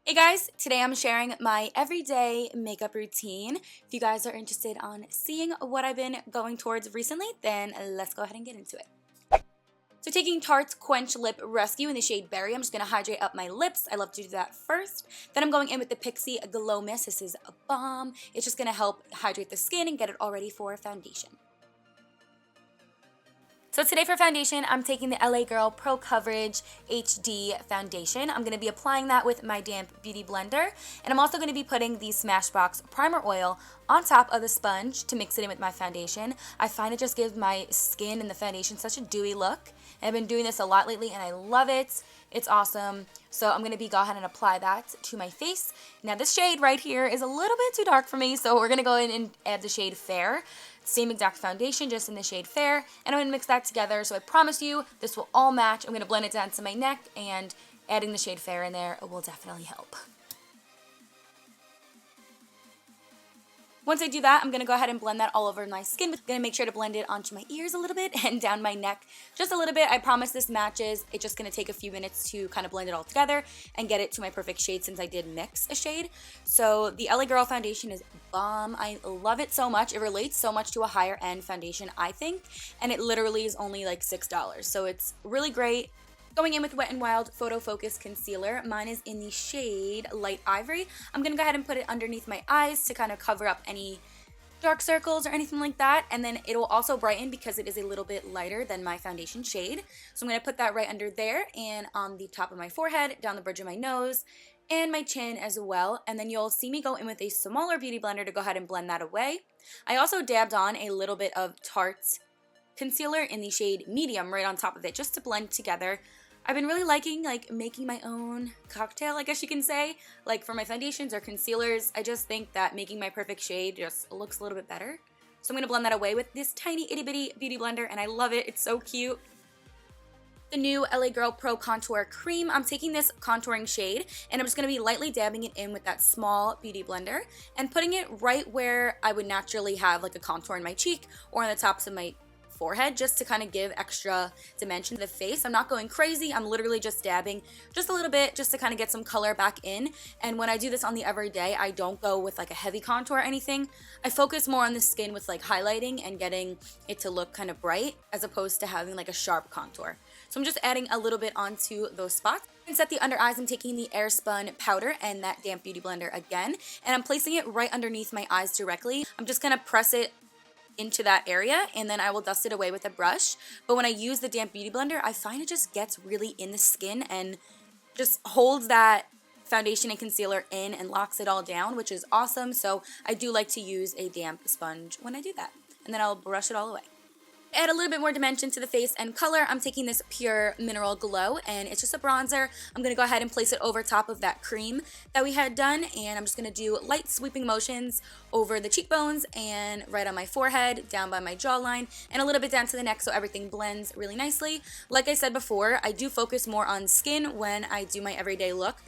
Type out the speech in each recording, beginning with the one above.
Hey guys, today I'm sharing my everyday makeup routine. If you guys are interested on seeing what I've been going towards recently, then let's go ahead and get into it. So taking Tarte's Quench Lip Rescue in the shade Berry, I'm just going to hydrate up my lips. I love to do that first. Then I'm going in with the PIXI Glow Mist. This is a bomb. It's just going to help hydrate the skin and get it all ready for foundation. So today for foundation, I'm taking the LA Girl Pro Coverage HD foundation. I'm going to be applying that with my damp beauty blender. And I'm also going to be putting the Smashbox primer oil on top of the sponge to mix it in with my foundation. I find it just gives my skin and the foundation such a dewy look. And I've been doing this a lot lately and I love it. It's awesome. So I'm going to go ahead and apply that to my face. Now this shade right here is a little bit too dark for me, so we're going to go in and add the shade Fair. Same exact foundation, just in the shade Fair. And I'm going to mix that together, so I promise you this will all match. I'm going to blend it down to my neck, and adding the shade Fair in there will definitely help. Once I do that, I'm going to go ahead and blend that all over my skin. I'm going to make sure to blend it onto my ears a little bit and down my neck just a little bit. I promise this matches. It's just going to take a few minutes to kind of blend it all together and get it to my perfect shade since I did mix a shade. So the LA Girl foundation is bomb. I love it so much. It relates so much to a higher end foundation, I think, and it literally is only like $6. So it's really great. Going in with Wet n Wild Photo Focus Concealer. Mine is in the shade Light Ivory. I'm going to go ahead and put it underneath my eyes to kind of cover up any dark circles or anything like that. And then it will also brighten because it is a little bit lighter than my foundation shade. So I'm going to put that right under there and on the top of my forehead, down the bridge of my nose, and my chin as well. And then you'll see me go in with a smaller beauty blender to go ahead and blend that away. I also dabbed on a little bit of Tarte's concealer in the shade Medium right on top of it just to blend together. I've been really liking making my own cocktail, I guess you can say, like for my foundations or concealers. I just think that making my perfect shade just looks a little bit better. So I'm going to blend that away with this tiny itty bitty beauty blender, and I love it. It's so cute. The new LA Girl Pro Contour Cream. I'm taking this contouring shade and I'm just going to be lightly dabbing it in with that small beauty blender and putting it right where I would naturally have like a contour in my cheek or on the tops of my forehead, just to kind of give extra dimension to the face. I'm not going crazy. I'm literally just dabbing just a little bit just to kind of get some color back in. And when I do this on the everyday, I don't go with like a heavy contour or anything. I focus more on the skin with like highlighting and getting it to look kind of bright as opposed to having like a sharp contour. So I'm just adding a little bit onto those spots. And set the under eyes, I'm taking the Airspun powder and that damp beauty blender again, and I'm placing it right underneath my eyes directly. I'm just gonna press it into that area and then I will dust it away with a brush. But when I use the damp beauty blender, I find it just gets really in the skin and just holds that foundation and concealer in and locks it all down, which is awesome. So I do like to use a damp sponge when I do that, and then I'll brush it all away. Add a little bit more dimension to the face and color. I'm taking this Pure Mineral Glow and it's just a bronzer. I'm going to go ahead and place it over top of that cream that we had done, and I'm just going to do light sweeping motions over the cheekbones and right on my forehead, down by my jawline, and a little bit down to the neck so everything blends really nicely. Like I said before, I do focus more on skin when I do my everyday look.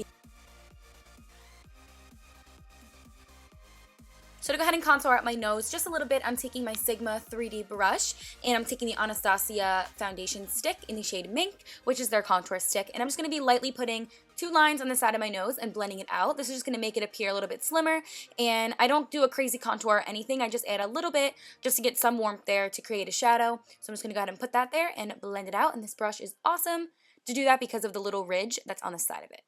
So to go ahead and contour up my nose just a little bit, I'm taking my Sigma 3D brush and I'm taking the Anastasia foundation stick in the shade Mink, which is their contour stick, and I'm just going to be lightly putting 2 lines on the side of my nose and blending it out. This is just going to make it appear a little bit slimmer, and I don't do a crazy contour or anything. I just add a little bit just to get some warmth there to create a shadow. So I'm just going to go ahead and put that there and blend it out, and this brush is awesome to do that because of the little ridge that's on the side of it.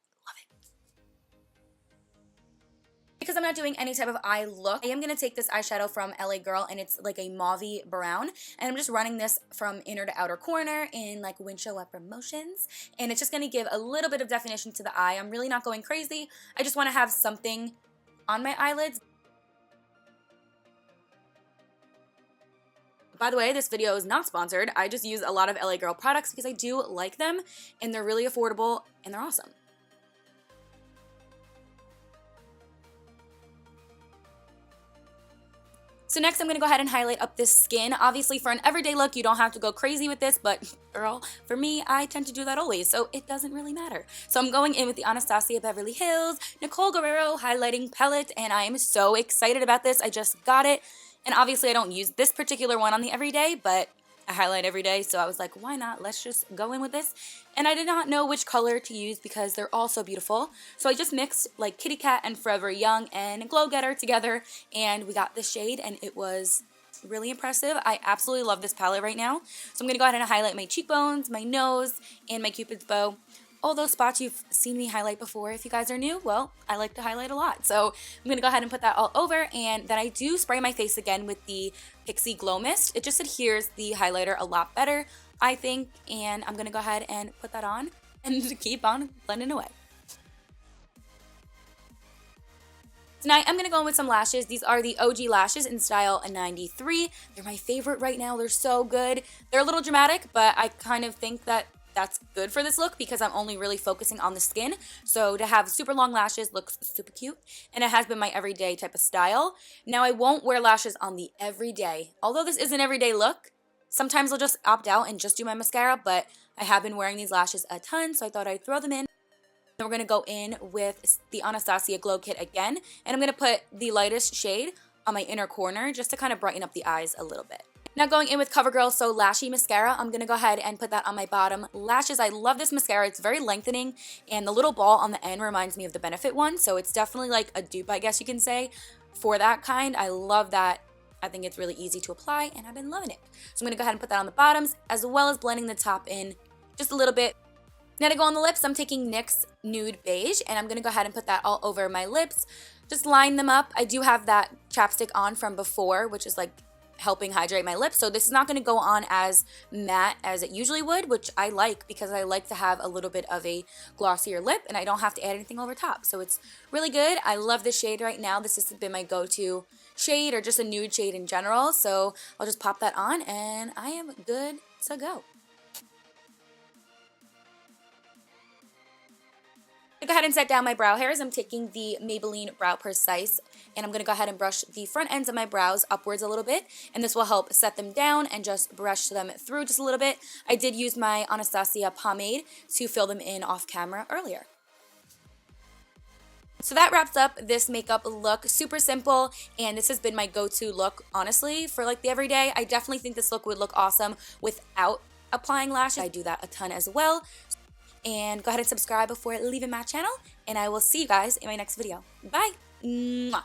Because I'm not doing any type of eye look, I am going to take this eyeshadow from LA Girl, and it's like a mauvey brown, and I'm just running this from inner to outer corner in like windshield wiper motions, and it's just going to give a little bit of definition to the eye. I'm really not going crazy. I just want to have something on my eyelids. By the way, this video is not sponsored. I just use a lot of LA Girl products because I do like them, and they're really affordable, and they're awesome. So next I'm going to go ahead and highlight up this skin. Obviously for an everyday look, you don't have to go crazy with this, but girl, for me, I tend to do that always, so it doesn't really matter. So I'm going in with the Anastasia Beverly Hills Nicole Gurriero highlighting palette, and I am so excited about this. I just got it, and obviously I don't use this particular one on the everyday, but I highlight every day, so I was like, why not? Let's just go in with this. And I did not know which color to use because they're all so beautiful. So I just mixed like Kitty Cat and Forever Young and Glow Getter together, and we got this shade, and it was really impressive. I absolutely love this palette right now. So I'm going to go ahead and highlight my cheekbones, my nose, and my Cupid's bow. All those spots you've seen me highlight before. If you guys are new, well, I like to highlight a lot. So I'm going to go ahead and put that all over, and then I do spray my face again with the PIXI Glow Mist. It just adheres the highlighter a lot better, I think, and I'm going to go ahead and put that on and keep on blending away. Tonight, I'm going to go in with some lashes. These are the OG lashes in style 93. They're my favorite right now. They're so good. They're a little dramatic, but I kind of think that that's good for this look because I'm only really focusing on the skin. So to have super long lashes looks super cute, and it has been my everyday type of style. Now I won't wear lashes on the everyday. Although this is an everyday look, sometimes I'll just opt out and just do my mascara, but I have been wearing these lashes a ton, so I thought I'd throw them in. Then we're going to go in with the Anastasia Glow Kit again, and I'm going to put the lightest shade on my inner corner just to kind of brighten up the eyes a little bit. Now going in with CoverGirl So Lashy Mascara, I'm going to go ahead and put that on my bottom lashes. I love this mascara. It's very lengthening, and the little ball on the end reminds me of the Benefit one, so it's definitely like a dupe, I guess you can say, for that kind. I love that. I think it's really easy to apply, and I've been loving it. So I'm going to go ahead and put that on the bottoms, as well as blending the top in just a little bit. Now to go on the lips, I'm taking NYX Nude Beige, and I'm going to go ahead and put that all over my lips. Just line them up. I do have that chapstick on from before, which is like helping hydrate my lips, so this is not going to go on as matte as it usually would, which I like because I like to have a little bit of a glossier lip and I don't have to add anything over top. So it's really good. I love this shade right now. This has been my go-to shade, or just a nude shade in general, so I'll just pop that on and I am good to go. To go ahead and set down my brow hairs, I'm taking the Maybelline Brow Precise, and I'm going to go ahead and brush the front ends of my brows upwards a little bit, and this will help set them down and just brush them through just a little bit. I did use my Anastasia pomade to fill them in off camera earlier. So that wraps up this makeup look. Super simple, and this has been my go-to look, honestly, for like the everyday. I definitely think this look would look awesome without applying lashes. I do that a ton as well. And go ahead and subscribe before leaving my channel, and I will see you guys in my next video. Bye! Mwah.